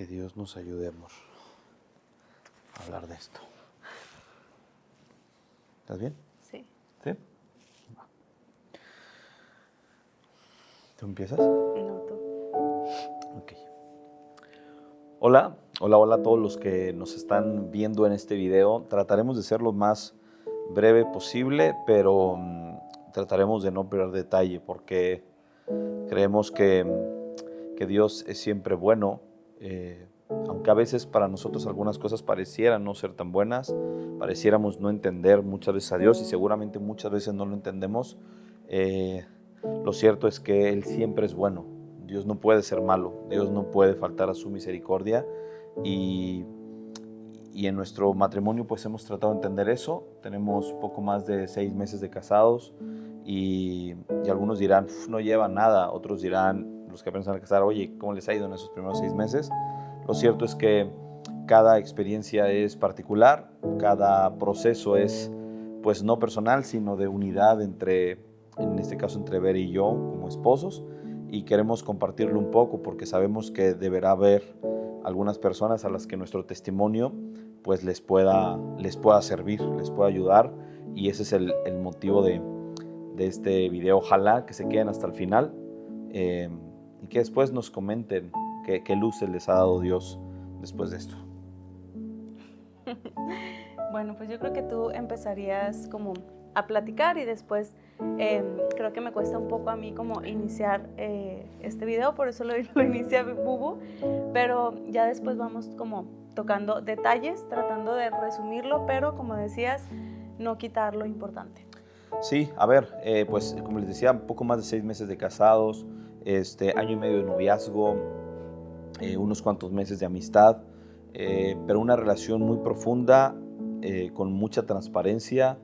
Que Dios nos ayude, amor, a hablar de esto. ¿Estás bien? Sí. ¿Sí? Va. ¿Tú empiezas? No, tú. Ok. Hola a todos los que nos están viendo en este video. Trataremos de ser lo más breve posible, pero trataremos de no perder detalle porque creemos que Dios es siempre bueno. Aunque a veces para nosotros algunas cosas parecieran no ser tan buenas, pareciéramos no entender muchas veces a Dios y seguramente muchas veces no lo entendemos, lo cierto es que Él siempre es bueno. Dios no puede ser malo, Dios no puede faltar a su misericordia y en nuestro matrimonio pues hemos tratado de entender eso. Tenemos poco más de 6 meses de casados y algunos dirán, no lleva nada, otros dirán, los que piensan casar, oye, ¿cómo les ha ido en esos primeros 6 meses? Lo cierto es que cada experiencia es particular, cada proceso es pues no personal, sino de unidad entre, en este caso entre Ver y yo como esposos, y queremos compartirlo un poco porque sabemos que deberá haber algunas personas a las que nuestro testimonio pues les pueda servir, les pueda ayudar, y ese es el motivo de este video. Ojalá que se queden hasta el final y que después nos comenten qué luces les ha dado Dios después de esto. Bueno, pues yo creo que tú empezarías como a platicar y después creo que me cuesta un poco a mí como iniciar este video, por eso lo inicia Bubu, pero ya después vamos como tocando detalles, tratando de resumirlo, pero como decías, no quitar lo importante. Sí, a ver, pues como les decía, un poco más de 6 meses de casados, año y medio de noviazgo, unos cuantos meses de amistad, pero una relación muy profunda, con mucha transparencia,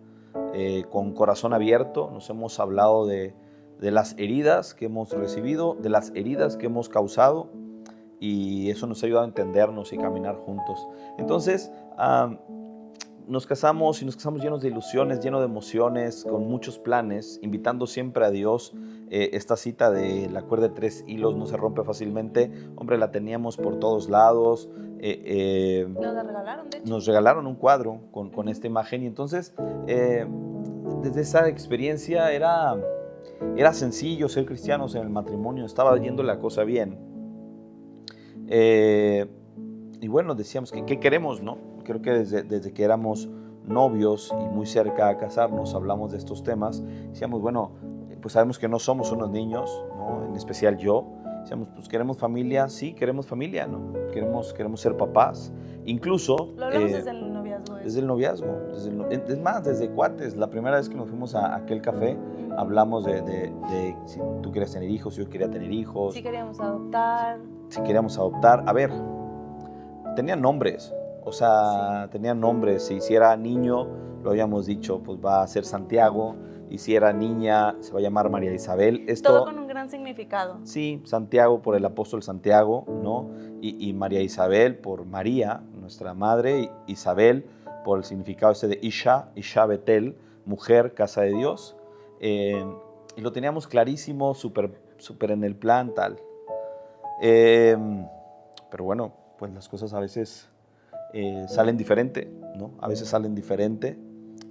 con corazón abierto. Nos hemos hablado de las heridas que hemos recibido, de las heridas que hemos causado, y eso nos ha ayudado a entendernos y caminar juntos. Entonces, nos casamos llenos de ilusiones, llenos de emociones, con muchos planes, invitando siempre a Dios. Esta cita de la cuerda de 3 hilos no se rompe fácilmente. Hombre, la teníamos por todos lados. Nos la regalaron, de hecho. Nos regalaron un cuadro con esta imagen, y entonces desde esa experiencia era sencillo ser cristianos en el matrimonio, estaba yendo la cosa bien. Y bueno, decíamos que qué queremos, ¿no? Creo que desde que éramos novios y muy cerca a casarnos hablamos de estos temas. Decíamos, bueno, pues sabemos que no somos unos niños, ¿no? En especial yo. Decíamos, pues queremos familia, sí, queremos familia, ¿no? Queremos ser papás. Incluso... Lo hablamos desde el noviazgo. Desde el noviazgo, es más, desde cuates. La primera vez que nos fuimos a aquel café, hablamos de si tú querías tener hijos, si yo quería tener hijos. Si queríamos adoptar. Si queríamos adoptar. A ver, tenían nombres. O sea, sí, tenían nombres. Si era niño, lo habíamos dicho, pues va a ser Santiago. Y si era niña, se va a llamar María Isabel. Todo con un gran significado. Sí, Santiago por el apóstol Santiago, ¿no? Y María Isabel por María, nuestra madre, y Isabel por el significado de Isha Betel, mujer, casa de Dios. Y lo teníamos clarísimo, súper en el plan, tal. Pero bueno, pues las cosas a veces salen diferente, ¿no? A veces salen diferente.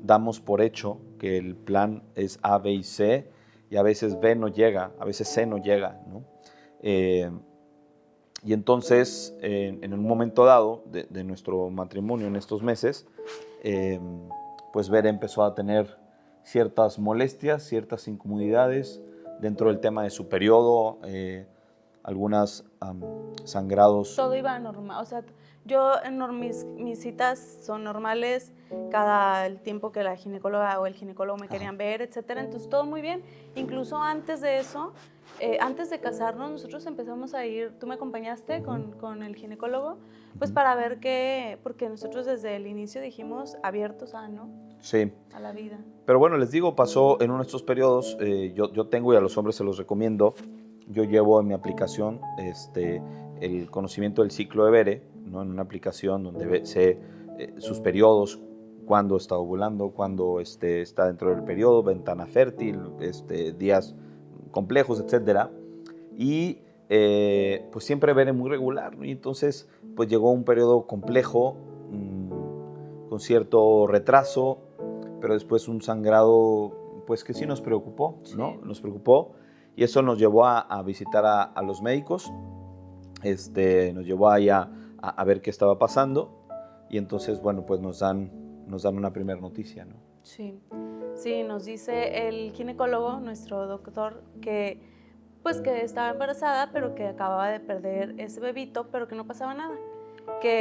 Damos por hecho que el plan es A, B y C, y a veces B no llega, a veces C no llega, ¿no? Y entonces, en un momento dado de nuestro matrimonio en estos meses, pues Vera empezó a tener ciertas molestias, ciertas incomodidades dentro del tema de su periodo, algunas sangrados. Todo iba normal, o sea, yo mis citas son normales cada el tiempo que la ginecóloga o el ginecólogo me querían ver, etcétera, entonces todo muy bien. Incluso antes de eso, antes de casarnos, nosotros empezamos a ir, tú me acompañaste con el ginecólogo, pues para ver qué, porque nosotros desde el inicio dijimos abiertos a, ¿no? Sí. A la vida. Pero bueno, les digo, pasó en uno de estos periodos, yo tengo, y a los hombres se los recomiendo, yo llevo en mi aplicación el conocimiento del ciclo de Bere, ¿no? En una aplicación donde sé sus periodos, cuándo está ovulando, cuándo está dentro del periodo, ventana fértil, días complejos, etc. Y pues siempre Bere muy regular, ¿no? Y entonces pues llegó un periodo complejo, con cierto retraso, pero después un sangrado pues que sí nos preocupó, ¿no? Sí. Nos preocupó, y eso nos llevó a visitar a los médicos, nos llevó ahí a ver qué estaba pasando, y entonces, bueno, pues nos dan una primera noticia, ¿no? Sí, sí, nos dice el ginecólogo, nuestro doctor, que pues que estaba embarazada, pero que acababa de perder ese bebito, pero que no pasaba nada.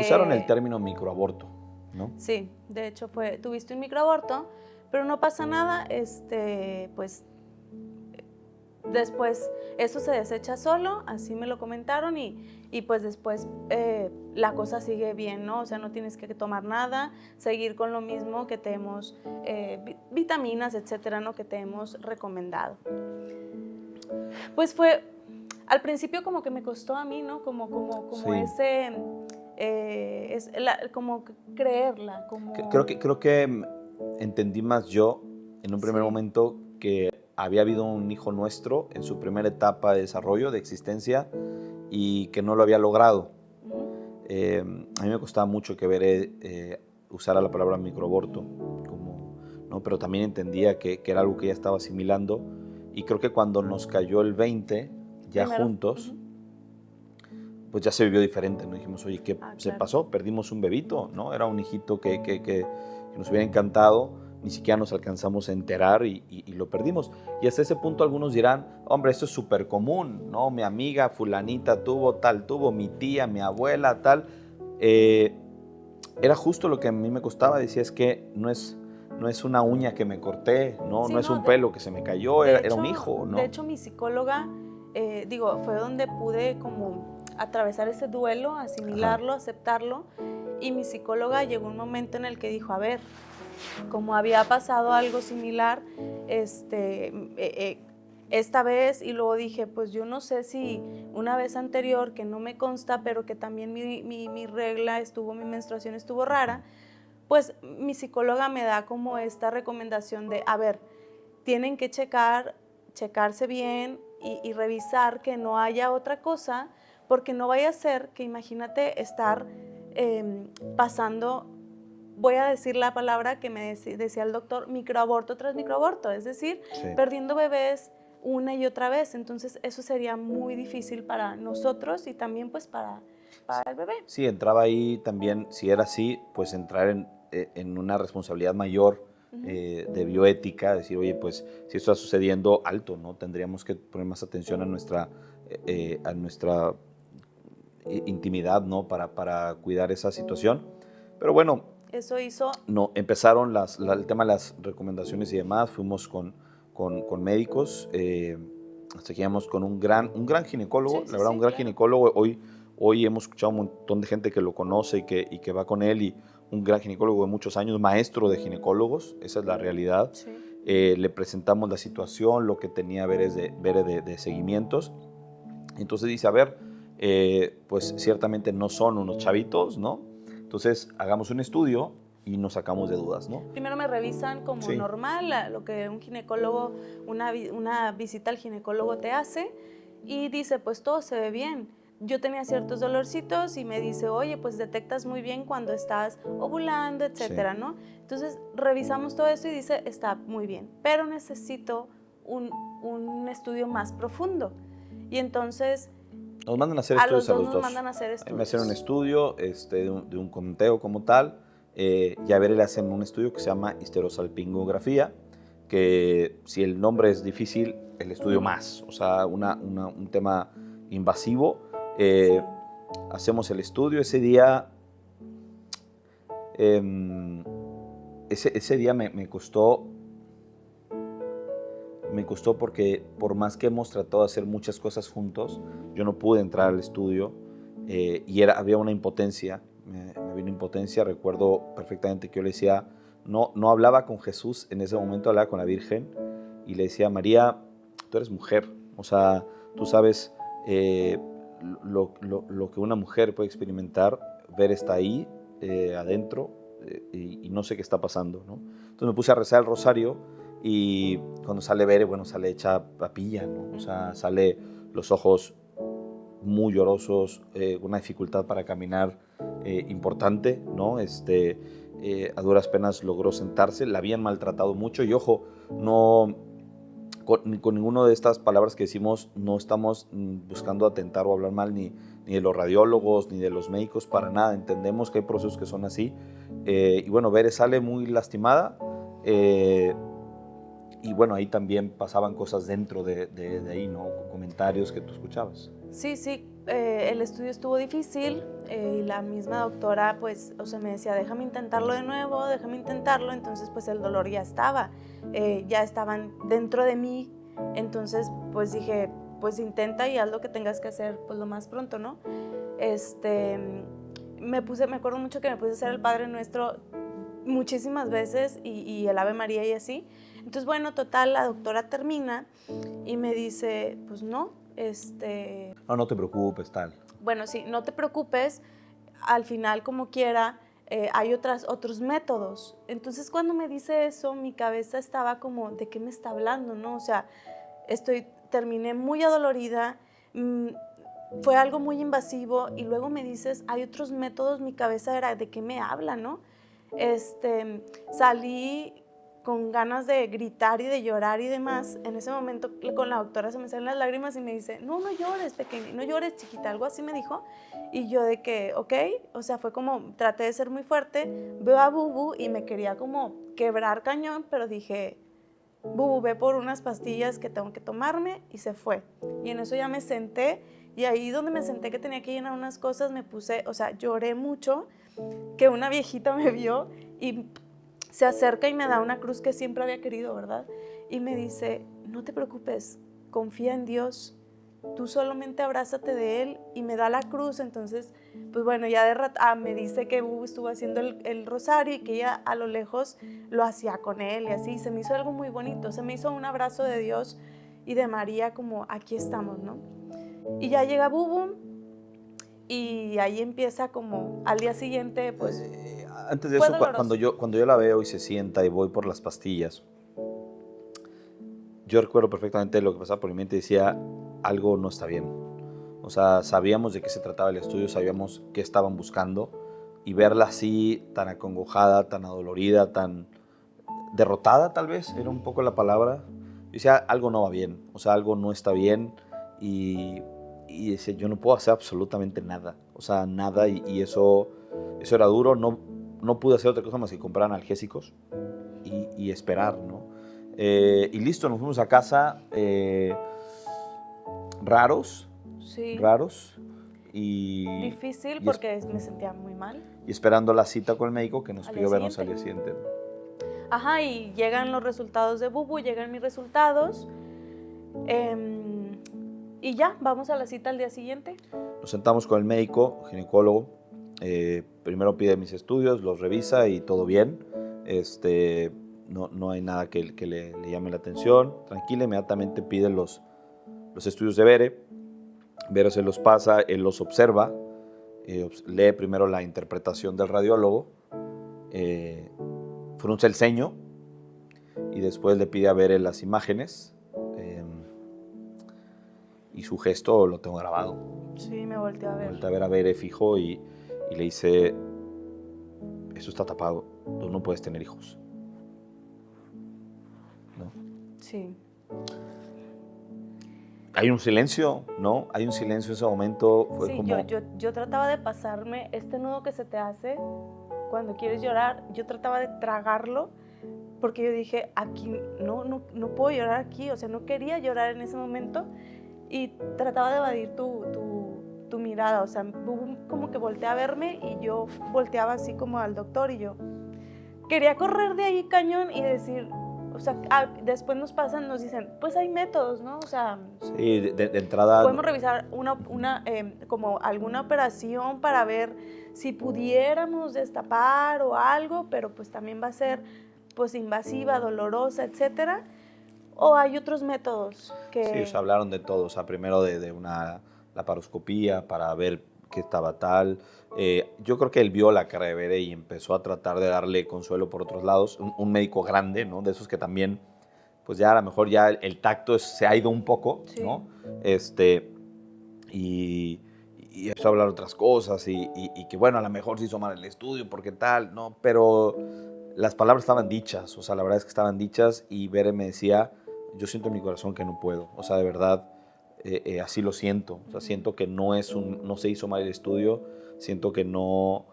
Usaron el Que término microaborto, ¿no? sí, de hecho tuviste un microaborto, pero no pasa nada, pues después eso se desecha solo, así me lo comentaron, y pues después la cosa sigue bien, ¿no? O sea, no tienes que tomar nada, seguir con lo mismo que te hemos, vitaminas, etcétera, ¿no? Que te hemos recomendado. Pues al principio como que me costó a mí, ¿no? Como Sí. ese, como creerla, como... Creo que entendí más yo en un primer Sí. momento que había habido un hijo nuestro en su primera etapa de desarrollo, de existencia, y que no lo había logrado. Ujú. A mí me costaba mucho que Veré usara la palabra microaborto, ¿no? Pero también entendía que era algo que ella estaba asimilando, y creo que cuando nos cayó el 20, ya Primero, juntos, ujú. pues ya se vivió diferente, ¿no? Dijimos, oye, ¿qué se Claro. pasó? Perdimos un bebito, ¿no? Era un hijito que nos hubiera encantado, ni siquiera nos alcanzamos a enterar, y lo perdimos. Y hasta ese punto algunos dirán, hombre, esto es súper común, ¿no? Mi amiga fulanita tuvo mi tía, mi abuela, tal. Era justo lo que a mí me costaba, decía, es que no es una uña que me corté, ¿no? Sí, No es no, un pelo que se me cayó, era un hijo, de ¿no? hecho, mi psicóloga, fue donde pude como atravesar ese duelo, asimilarlo, aceptarlo, y mi psicóloga llegó un momento en el que dijo, a ver, como había pasado algo similar, esta vez, y luego dije, pues yo no sé si una vez anterior, que no me consta, pero que también mi regla mi menstruación estuvo rara, pues mi psicóloga me da como esta recomendación de, a ver, tienen que checarse bien y revisar que no haya otra cosa, porque no vaya a ser que, imagínate, estar pasando, voy a decir la palabra que me decía el doctor, microaborto tras microaborto, es decir, Sí. perdiendo bebés una y otra vez. Entonces eso sería muy difícil para nosotros y también pues para el bebé. Sí, entraba ahí también, si era así, pues entrar en una responsabilidad mayor de bioética, decir, oye, pues si esto está sucediendo, alto, ¿no? Tendríamos que poner más atención a nuestra intimidad, ¿no? Para cuidar esa situación. Pero bueno, Eso hizo... no, empezaron el tema de las recomendaciones y demás, fuimos con médicos, hasta que llegamos con un gran ginecólogo, Sí, la verdad, un gran ginecólogo. Hoy hemos escuchado un montón de gente que lo conoce y que va con él, y un gran ginecólogo de muchos años, maestro de ginecólogos, esa es la realidad. Sí. Le presentamos la situación, lo que tenía Bere de seguimientos. Entonces dice, a ver, pues ciertamente no son unos chavitos, ¿no? Entonces hagamos un estudio y nos sacamos de dudas, ¿no? Primero me revisan como Sí. normal, lo que un ginecólogo, una visita al ginecólogo te hace, y dice, pues todo se ve bien. Yo tenía ciertos dolorcitos y me dice, oye, pues detectas muy bien cuando estás ovulando, etcétera, Sí. ¿no? Entonces revisamos todo eso y dice, está muy bien, pero necesito un estudio más profundo. Y entonces Nos mandan a hacer a los estudios a dos los nos dos. mandan a hacer A mí me hacen un estudios. estudio de un conteo como tal, y a Bere le hacen un estudio que se llama histerosalpingografía, que si el nombre es difícil, el estudio más, o sea, un tema invasivo. Sí. Hacemos el estudio ese día. Ese día me costó porque por más que hemos tratado de hacer muchas cosas juntos, yo no pude entrar al estudio, y había una impotencia, me vino una impotencia. Recuerdo perfectamente que yo le decía, no hablaba con Jesús en ese momento, hablaba con la Virgen, y le decía, María, tú eres mujer, o sea, tú sabes lo que una mujer puede experimentar. Ver está ahí, adentro, y no sé qué está pasando, ¿no? Entonces me puse a rezar el rosario, y cuando sale Bere, bueno, sale hecha papilla, ¿no? O sea, sale los ojos muy llorosos, una dificultad para caminar importante, ¿no? A duras penas logró sentarse, la habían maltratado mucho y ojo, no, con ninguna de estas palabras que decimos no estamos buscando atentar o hablar mal ni de los radiólogos ni de los médicos, para nada, entendemos que hay procesos que son así. Y bueno, Bere sale muy lastimada y bueno, ahí también pasaban cosas dentro de ahí, ¿no? Comentarios que tú escuchabas. Sí, sí, el estudio estuvo difícil y la misma doctora, pues, o sea, me decía, déjame intentarlo de nuevo, déjame intentarlo, entonces, pues, el dolor ya estaban dentro de mí, entonces, pues, dije, pues, intenta y haz lo que tengas que hacer, pues, lo más pronto, ¿no? Me acuerdo mucho que me puse a hacer el Padre Nuestro muchísimas veces y el Ave María y así, entonces, bueno, total, la doctora termina y me dice, pues, no, No te preocupes, tal. bueno, sí, no te preocupes, al final como quiera, hay otros métodos. Entonces cuando me dice eso, mi cabeza estaba como, ¿de qué me está hablando, no? O sea, terminé muy adolorida, fue algo muy invasivo y luego me dices, hay otros métodos, mi cabeza era, ¿de qué me habla, no? Salí con ganas de gritar y de llorar y demás. En ese momento con la doctora se me salen las lágrimas y me dice, no llores, pequeña, no llores, chiquita, algo así me dijo. Y yo de que, ok, o sea, fue como, traté de ser muy fuerte, veo a Bubu y me quería como quebrar cañón, pero dije, Bubu, ve por unas pastillas que tengo que tomarme, y se fue. Y en eso ya me senté, y ahí donde me senté que tenía que llenar unas cosas, me puse, o sea, lloré mucho, que una viejita me vio y se acerca y me da una cruz que siempre había querido, ¿verdad? Y me dice, no te preocupes, confía en Dios, tú solamente abrázate de Él, y me da la cruz. Entonces, pues bueno, ya de rato, me dice que Bubu estuvo haciendo el rosario y que ella a lo lejos lo hacía con él y así, se me hizo algo muy bonito, se me hizo un abrazo de Dios y de María como aquí estamos, ¿no? Y ya llega Bubu y ahí empieza como al día siguiente, pues antes de eso, cuando yo la veo y se sienta y voy por las pastillas, yo recuerdo perfectamente lo que pasaba por mi mente y decía, algo no está bien. O sea, sabíamos de qué se trataba el estudio, sabíamos qué estaban buscando, y verla así, tan acongojada, tan adolorida, tan derrotada tal vez, era un poco la palabra. Yo decía, algo no va bien, o sea, algo no está bien, y decía, yo no puedo hacer absolutamente nada, o sea, nada, y eso era duro. No pude hacer otra cosa más que comprar analgésicos y esperar, ¿no? Y listo, nos fuimos a casa, raros, sí, y difícil porque me sentía muy mal. Y esperando la cita con el médico que nos pidió vernos al día siguiente. siguiente. Ajá, y llegan los resultados de Bubu, llegan mis resultados, y ya, vamos a la cita al día siguiente. Nos sentamos con el médico, ginecólogo, primero pide mis estudios, los revisa y todo bien. No hay nada que le llame la atención. Tranquila, inmediatamente pide los estudios de Bere. Bere se los pasa, él los observa, lee primero la interpretación del radiólogo, frunce el ceño y después le pide a Bere las imágenes, y su gesto lo tengo grabado. Sí, me volteó a ver. Voltea a ver a Bere fijo y le dice, eso está tapado, tú no puedes tener hijos. ¿No? Sí. Hay un silencio, ¿no? Hay un silencio en ese momento. Fue sí, como... yo trataba de pasarme este nudo que se te hace cuando quieres llorar, yo trataba de tragarlo porque yo dije, aquí no puedo llorar aquí, o sea, no quería llorar en ese momento y trataba de evadir tu mirada, o sea, como que voltea a verme y yo volteaba así como al doctor y yo quería correr de ahí cañón y decir, o sea, después nos dicen, pues hay métodos, ¿no? O sea, sí, de entrada podemos revisar como alguna operación para ver si pudiéramos destapar o algo, pero pues también va a ser pues invasiva, dolorosa, etcétera. ¿O hay otros métodos que...? Sí, o sea, hablaron de todo. O sea, primero de una laparoscopía para ver qué estaba tal. Yo creo que él vio la cara de Bere y empezó a tratar de darle consuelo por otros lados. Un médico grande, ¿no? De esos que también, pues ya a lo mejor ya el tacto se ha ido un poco, sí. ¿no? y empezó a hablar otras cosas y que bueno, a lo mejor se hizo mal el estudio porque tal, ¿no? Pero las palabras estaban dichas, o sea, la verdad es que estaban dichas y Bere me decía, yo siento en mi corazón que no puedo, o sea, de verdad, así lo siento, o sea, siento que no se hizo mal el estudio, siento que no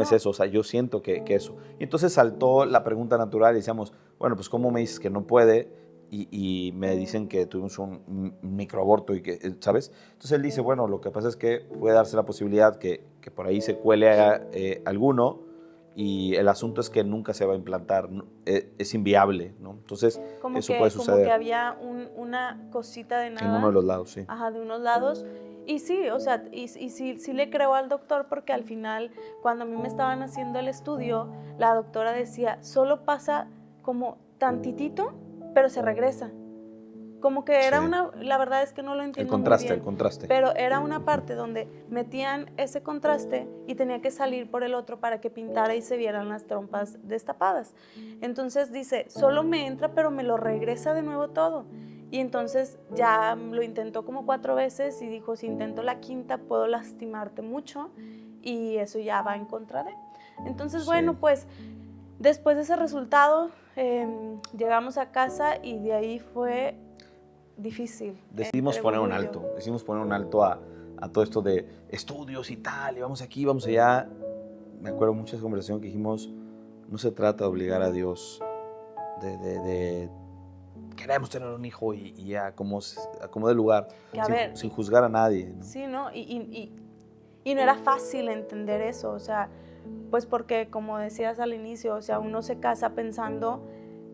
es eso, o sea, yo siento que eso. Y entonces saltó la pregunta natural y decíamos, bueno, pues ¿cómo me dices que no puede? Y me dicen que tuvimos un microaborto y que, ¿sabes? Entonces él dice, bueno, lo que pasa es que puede darse la posibilidad que por ahí se cuele alguno y el asunto es que nunca se va a implantar, es inviable, ¿no? Entonces eso puede Como que suceder había una cosita de en uno nada. de los lados, sí. Ajá, de unos lados. Y sí, o sea, y sí le creo al doctor porque al final, cuando a mí me estaban haciendo el estudio, la doctora decía, solo pasa como tantitito, pero se regresa. Como que era Sí. la verdad es que no lo entiendo muy bien. El contraste. Pero era una parte donde metían ese contraste y tenía que salir por el otro para que pintara y se vieran las trompas destapadas. Entonces dice, solo me entra, pero me lo regresa de nuevo todo. Y entonces ya lo intentó como 4 veces y dijo, si intento la quinta puedo lastimarte mucho y eso ya va en contra de. Entonces, bueno, pues después de ese resultado llegamos a casa y de ahí fue difícil. Decidimos poner un alto a todo esto de estudios y tal, y vamos aquí, vamos allá. Me acuerdo muchas conversaciones que dijimos, no se trata de obligar a Dios, de queremos tener un hijo y ya, como de lugar, sin juzgar a nadie, ¿no? Sí, ¿no? Y no era fácil entender eso, o sea, pues porque como decías al inicio, o sea, uno se casa pensando,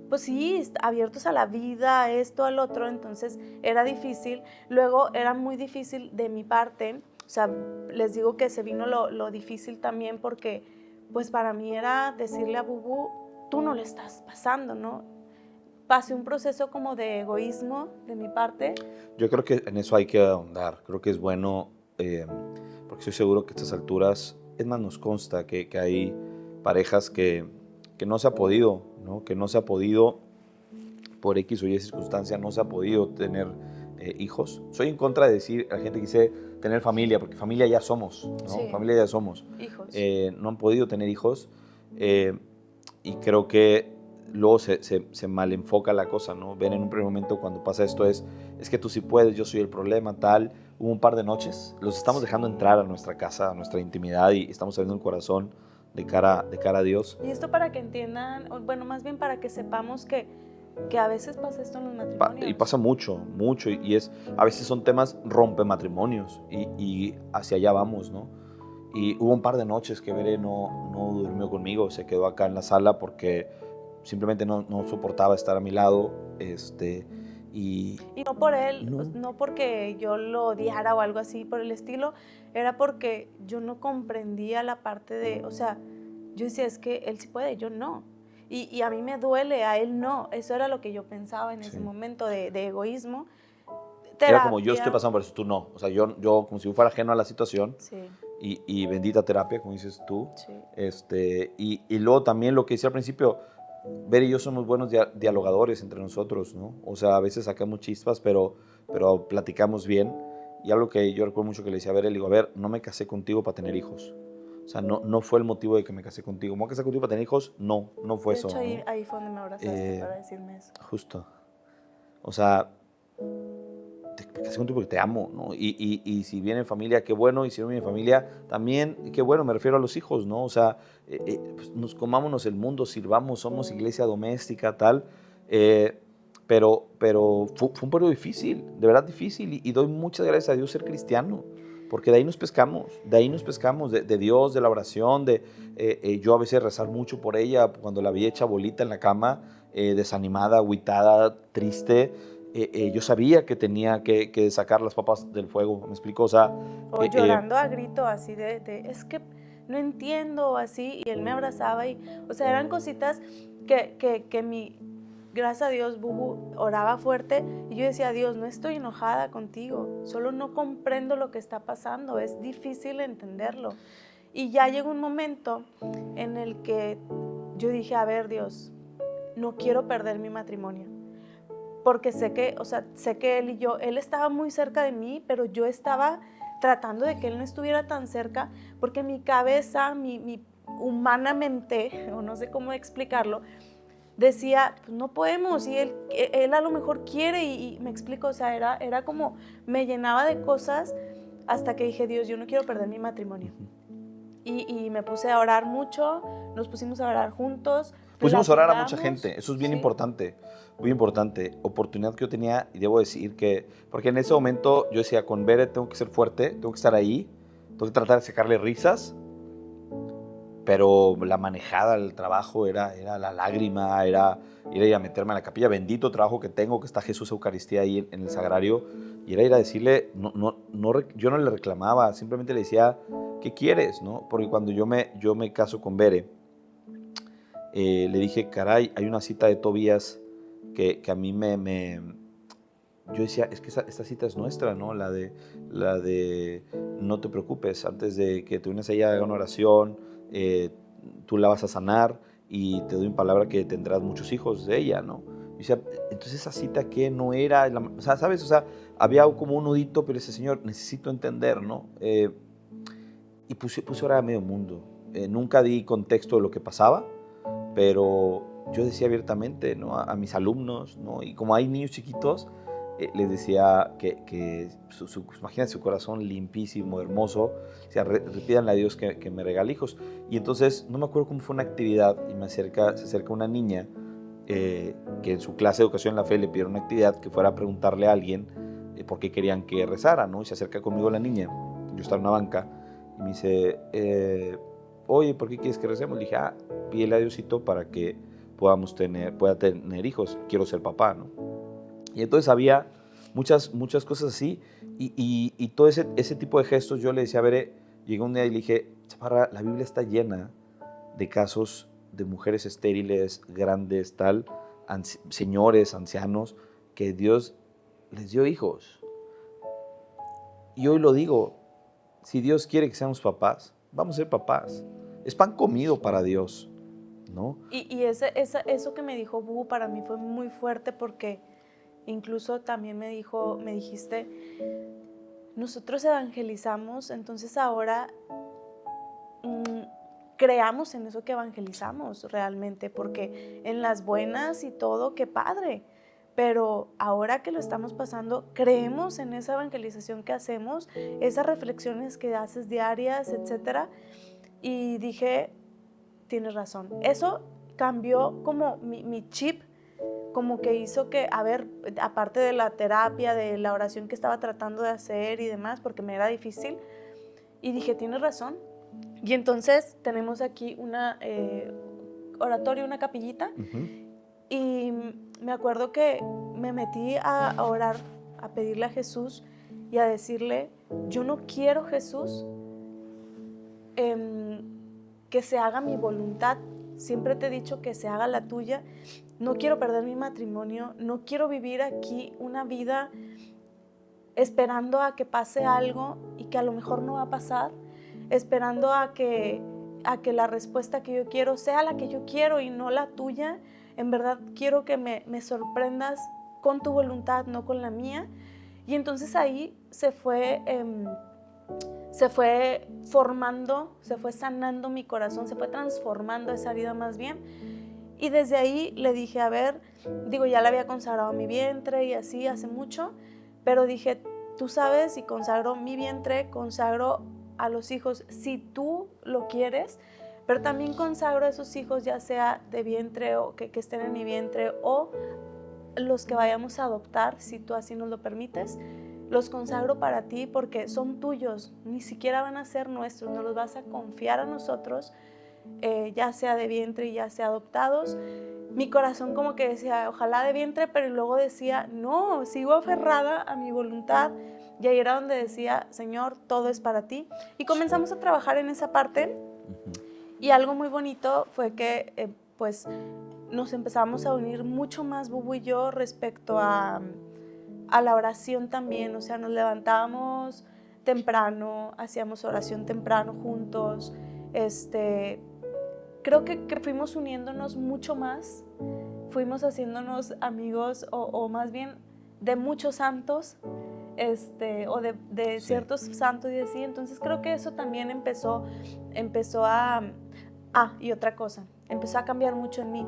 pues sí, abiertos a la vida, esto, al otro, entonces era difícil. Luego era muy difícil de mi parte, o sea, les digo que se vino lo difícil también porque, pues para mí era decirle a Bubu, tú no le estás pasando, ¿no? Pasé un proceso como de egoísmo de mi parte. Yo creo que en eso hay que ahondar, creo que es bueno, porque estoy seguro que a estas alturas, es más, nos consta que hay parejas que no se ha podido, ¿no? Que no se ha podido, por X o Y circunstancia, no se ha podido tener hijos. Soy en contra de decir a la gente que dice tener familia, porque familia ya somos, ¿no? Sí. Familia ya somos. Hijos. No han podido tener hijos y creo que luego se malenfoca la cosa, ¿no? Ven en un primer momento cuando pasa esto es que tú sí puedes, yo soy el problema, tal. Hubo un par de noches, los estamos dejando entrar a nuestra casa, a nuestra intimidad y estamos abriendo el corazón de cara a Dios. Y esto para que entiendan, bueno, más bien para que sepamos que a veces pasa esto en los matrimonios. Y pasa mucho, y a veces son temas rompematrimonios y hacia allá vamos, ¿no? Y hubo un par de noches que Bere no durmió conmigo, se quedó acá en la sala porque simplemente no soportaba estar a mi lado, y no por él, no porque yo lo odiara o algo así por el estilo, era porque yo no comprendía la parte de, o sea, yo decía, es que él sí puede, yo no. Y a mí me duele, a él no. Eso era lo que yo pensaba en ese momento de egoísmo. Terapia. Era como, yo estoy pasando por eso, tú no. O sea, yo como si fuera ajeno a la situación. Sí. Y bendita terapia, como dices tú. Sí. Y luego también lo que decía al principio, Bere y yo somos buenos dialogadores entre nosotros, ¿no? O sea, a veces sacamos chispas, pero platicamos bien. Y algo que yo recuerdo mucho que le decía a Bere, le digo, a ver, no me casé contigo para tener hijos. O sea, no fue el motivo de que me casé contigo. ¿Me voy a casar contigo para tener hijos? No fue eso. De hecho, ahí fue donde me abrazaste para decirme eso. Justo. O sea, me casé contigo porque te amo, ¿no? Y si viene familia, qué bueno. Y si no viene familia, también, qué bueno. Me refiero a los hijos, ¿no? O sea, pues comámonos el mundo, sirvamos, somos iglesia doméstica, tal. Pero fue un periodo difícil, de verdad difícil. Y doy muchas gracias a Dios ser cristiano. Porque de ahí nos pescamos, de Dios, de la oración, yo a veces rezar mucho por ella, cuando la vi hecha bolita en la cama, desanimada, agüitada, triste, yo sabía que tenía que sacar las papas del fuego, ¿me explico? O sea, llorando a grito así es que no entiendo, así, y él me abrazaba o sea, eran cositas que gracias a Dios, Bubu oraba fuerte y yo decía, Dios, no estoy enojada contigo, solo no comprendo lo que está pasando, es difícil entenderlo. Y ya llegó un momento en el que yo dije, a ver, Dios, no quiero perder mi matrimonio, porque sé que él y yo, él estaba muy cerca de mí, pero yo estaba tratando de que él no estuviera tan cerca, porque mi cabeza, mi humanamente, o no sé cómo explicarlo, decía, pues no podemos, y él a lo mejor quiere, y me explico, o sea, era como, me llenaba de cosas, hasta que dije, Dios, yo no quiero perder mi matrimonio. Y me puse a orar mucho, nos pusimos a orar juntos. Pusimos a orar a mucha platicamos, gente, eso es bien sí. importante, muy importante. Oportunidad que yo tenía, y debo decir que, porque en ese momento yo decía, con Bere tengo que ser fuerte, tengo que estar ahí, tengo que tratar de sacarle risas, pero la manejada, el trabajo era la lágrima, era ir a meterme a la capilla, bendito trabajo que tengo, que está Jesús Eucaristía ahí en el sagrario, y era ir a decirle, yo no le reclamaba, simplemente le decía, ¿qué quieres? ¿No? Porque cuando yo me caso con Bere, le dije, caray, hay una cita de Tobías que a mí yo decía, es que esta cita es nuestra, ¿no? La de no te preocupes, antes de que te unes a ella, haga una oración, tú la vas a sanar y te doy una palabra que tendrás muchos hijos de ella, ¿no? Y decía, entonces esa cita que no era, o sea, ¿sabes? O sea, había como un nudito, pero ese Señor, necesito entender, ¿no? Y puse a orar a medio mundo. Nunca di contexto de lo que pasaba, pero yo decía abiertamente, ¿no? a mis alumnos, ¿no? Y como hay niños chiquitos, les decía que imagínense su corazón limpísimo, hermoso, o sea, pídanle a Dios que me regale hijos. Y entonces, no me acuerdo cómo fue una actividad, y se acerca una niña que en su clase de educación en la fe le pidieron una actividad que fuera a preguntarle a alguien por qué querían que rezara, ¿no? Y se acerca conmigo la niña, yo estaba en una banca, y me dice, oye, ¿por qué quieres que recemos? Le dije, pídele a Diosito para que pueda tener hijos, quiero ser papá, ¿no? Y entonces había muchas cosas así, y todo ese tipo de gestos. Yo le decía, a ver, llegué un día y le dije, Chaparra, la Biblia está llena de casos de mujeres estériles, grandes, señores, ancianos, que Dios les dio hijos. Y hoy lo digo, si Dios quiere que seamos papás, vamos a ser papás. Es pan comido para Dios, ¿no? Y eso que me dijo Bu para mí fue muy fuerte, porque incluso también me dijiste, nosotros evangelizamos, entonces ahora creamos en eso que evangelizamos realmente, porque en las buenas y todo, qué padre, pero ahora que lo estamos pasando, creemos en esa evangelización que hacemos, esas reflexiones que haces diarias, etcétera. Y dije, tienes razón. Eso cambió como mi chip, como que hizo que, a ver, aparte de la terapia, de la oración que estaba tratando de hacer y demás, porque me era difícil, y dije, tienes razón. Y entonces tenemos aquí una oratorio, una capillita, y me acuerdo que me metí a orar, a pedirle a Jesús y a decirle, yo no quiero, Jesús, que se haga mi voluntad, siempre te he dicho que se haga la tuya, no quiero perder mi matrimonio, no quiero vivir aquí una vida esperando a que pase algo y que a lo mejor no va a pasar, esperando a que la respuesta que yo quiero sea la que yo quiero y no la tuya. En verdad quiero que me sorprendas con tu voluntad, no con la mía. Y entonces ahí se fue formando, se fue sanando mi corazón, se fue transformando esa herida más bien. Y desde ahí le dije, a ver, ya le había consagrado mi vientre y así hace mucho, pero dije, tú sabes, y consagro mi vientre, consagro a los hijos si tú lo quieres, pero también consagro a esos hijos, ya sea de vientre o que estén en mi vientre, o los que vayamos a adoptar, si tú así nos lo permites. Los consagro para ti porque son tuyos, ni siquiera van a ser nuestros, nos los vas a confiar a nosotros, ya sea de vientre y ya sea adoptados. Mi corazón como que decía, ojalá de vientre, pero luego decía, no, sigo aferrada a mi voluntad. Y ahí era donde decía, Señor, todo es para ti. Y comenzamos a trabajar en esa parte. Y algo muy bonito fue que pues nos empezamos a unir mucho más Bubu y yo respecto a la oración también. O sea, nos levantábamos temprano, hacíamos oración temprano juntos. Creo que fuimos uniéndonos mucho más, fuimos haciéndonos amigos o más bien de muchos santos. o de Sí. ciertos santos y así. Entonces creo que eso también empezó a... y otra cosa, empezó a cambiar mucho en mí.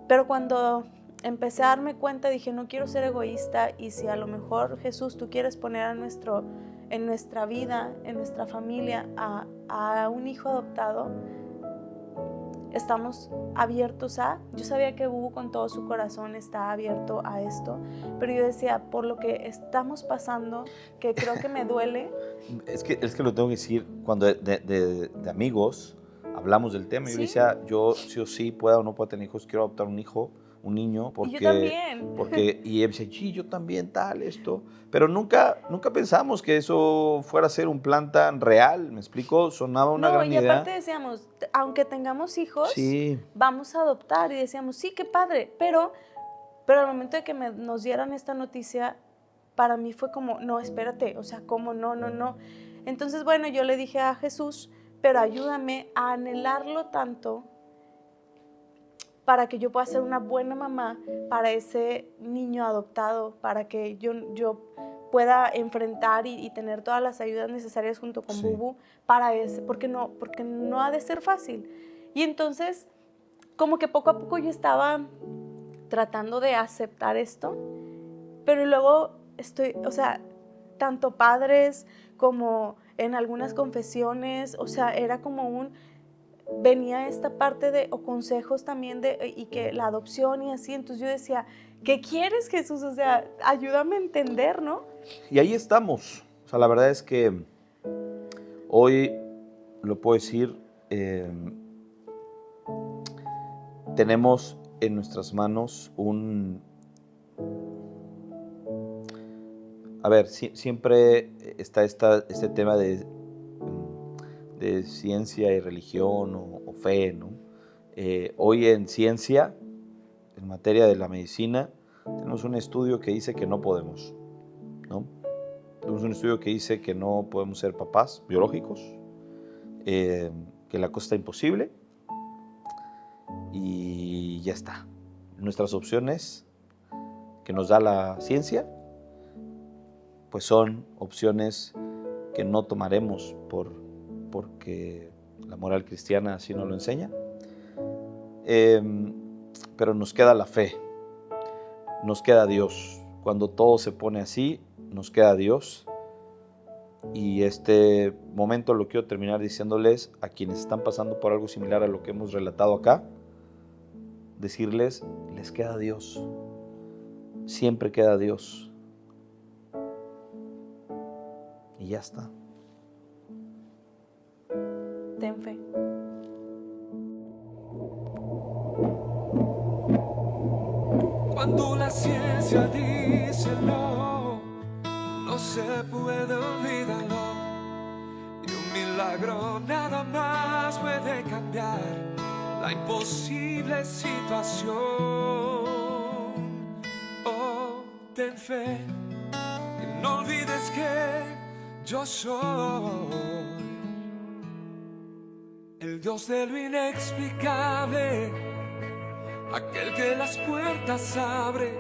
Pero cuando empecé a darme cuenta, dije, no quiero ser egoísta, y si a lo mejor, Jesús, tú quieres poner en nuestra vida, en nuestra familia, a un hijo adoptado, estamos abiertos a... Yo sabía que Bubu con todo su corazón está abierto a esto, pero yo decía, por lo que estamos pasando, que creo que me duele. Es que lo tengo que decir, cuando de amigos hablamos del tema, yo Sí. le decía, yo sí o sí, pueda o no pueda tener hijos, quiero adoptar un hijo, un niño, Y yo también. y él decía, sí, yo también, tal, esto. Pero nunca pensamos que eso fuera a ser un plan tan real, ¿me explico? Sonaba una No, gran y aparte idea. decíamos, aunque tengamos hijos, Sí, vamos a adoptar. Y decíamos, sí, qué padre. Pero al momento de que nos dieran esta noticia, para mí fue como, no, espérate, o sea, ¿cómo no? Entonces, bueno, yo le dije a Jesús, pero ayúdame a anhelarlo tanto para que yo pueda ser una buena mamá para ese niño adoptado, para que yo pueda enfrentar y tener todas las ayudas necesarias junto con Sí. Bubu para ese, porque no ha de ser fácil. Y entonces, como que poco a poco yo estaba tratando de aceptar esto, pero luego o sea, tanto padres como en algunas confesiones, o sea, era como venía esta parte o consejos también y que la adopción y así. Entonces yo decía, ¿qué quieres, Jesús? O sea, ayúdame a entender, ¿no? y ahí estamos. O sea, la verdad es que hoy, lo puedo decir, tenemos en nuestras manos a ver, siempre está este tema de ciencia y religión o fe, ¿no? Hoy en ciencia, en materia de la medicina, tenemos un estudio que dice que no podemos, ¿no? Tenemos un estudio que dice que no podemos ser papás biológicos, que la cosa está imposible, y ya está. Nuestras opciones que nos da la ciencia, pues son opciones que no tomaremos porque la moral cristiana así nos lo enseña. Pero nos queda la fe, nos queda Dios. Cuando todo se pone así, nos queda Dios. Y este momento lo quiero terminar diciéndoles a quienes están pasando por algo similar a lo que hemos relatado acá, decirles, les queda Dios, siempre queda Dios. Y ya está. Ten fe. Cuando la ciencia dice no, no se puede olvidarlo. Y un milagro nada más puede cambiar la imposible situación. Oh, ten fe y no olvides que yo soy el Dios de lo inexplicable, aquel que las puertas abre,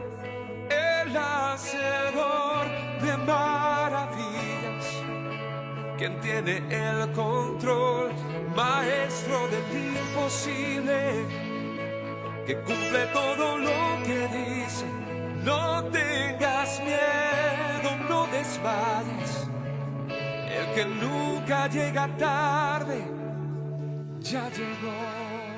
el hacedor de maravillas, quien tiene el control, maestro del imposible, que cumple todo lo que dice. No tengas miedo, no desmayes, el que nunca llega tarde, ya llegó.